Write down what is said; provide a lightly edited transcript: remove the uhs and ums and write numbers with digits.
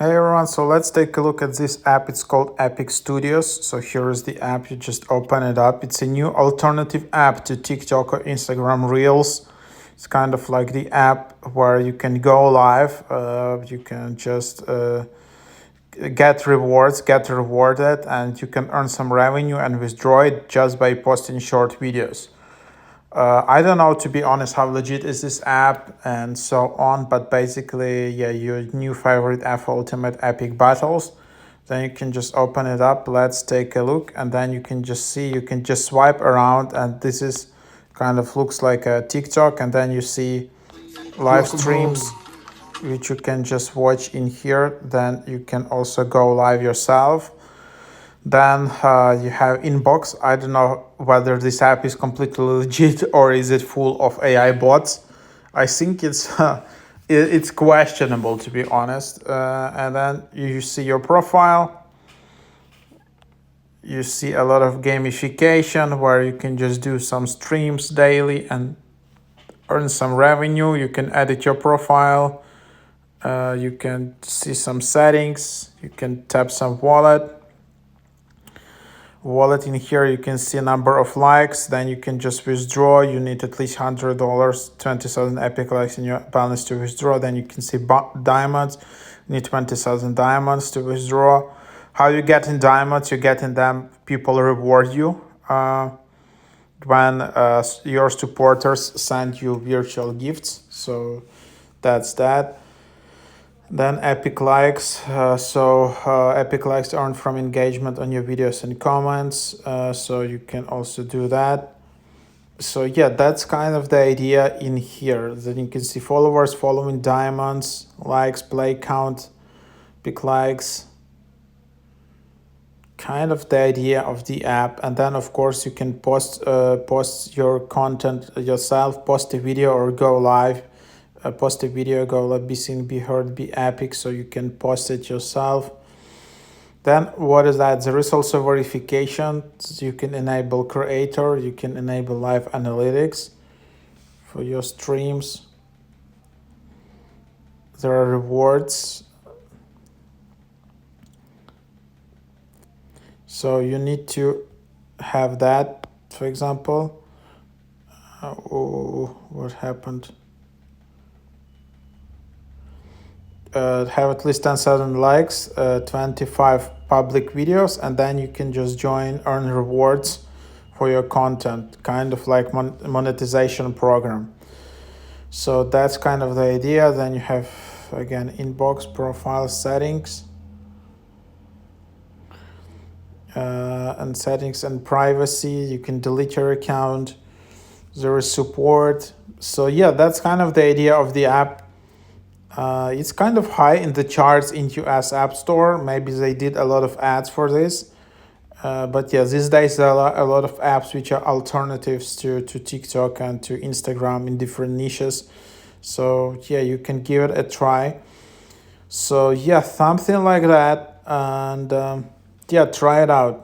Hey everyone, so let's take a look at this app. It's called Epic Studios. So here is the app, you just open it up. It's a new alternative app to TikTok or Instagram Reels. It's kind of like the app where you can go live. You can just get rewards, get rewarded, and you can earn some revenue and withdraw it just by posting short videos. I don't know, to be honest, how legit is this app and so on, but basically, yeah, your new favorite app for Ultimate Epic Battles. Then you can just open it up. Let's take a look, and then you can just see, you can just swipe around, and this is kind of looks like a TikTok, and then you see live streams, which you can just watch in here. Then you can also go live yourself. Then you have Inbox. I don't know whether this app is completely legit or is it full of AI bots. I think it's questionable, to be honest. And then you see your profile. You see a lot of gamification where you can just do some streams daily and earn some revenue. You can edit your profile. You can see some settings. You can tap some wallet in here. You can see a number of likes. Then you can just withdraw. You need at least $100, 20,000 epic likes in your balance to withdraw. Then you can see diamonds. You need 20,000 diamonds to withdraw. How you get in diamonds? You get in them, people reward you when your supporters send you virtual gifts. So that's that. Then Epic Likes. Epic Likes earned from engagement on your videos and comments. So you can also do that. So yeah, that's kind of the idea in here. Then you can see followers, following, diamonds, likes, play count, big likes. Kind of the idea of the app. And then of course you can post your content yourself, post a video or go live. Post a video, go live, be seen, be heard, be epic, so you can post it yourself. Then what is that? There is also verification. So you can enable creator, you can enable live analytics for your streams. There are rewards. So you need to have that, for example. What happened? Have at least 10,000 likes, 25 public videos, and then you can just join, earn rewards for your content, kind of like monetization program. So that's kind of the idea. Then you have, again, inbox, profile, settings, and settings and privacy. You can delete your account. There is support. So yeah, that's kind of the idea of the app. It's kind of high in the charts in US App Store. Maybe they did a lot of ads for this. But yeah, these days there are a lot of apps which are alternatives to TikTok and to Instagram in different niches. So yeah, you can give it a try. So yeah, something like that. And yeah, try it out.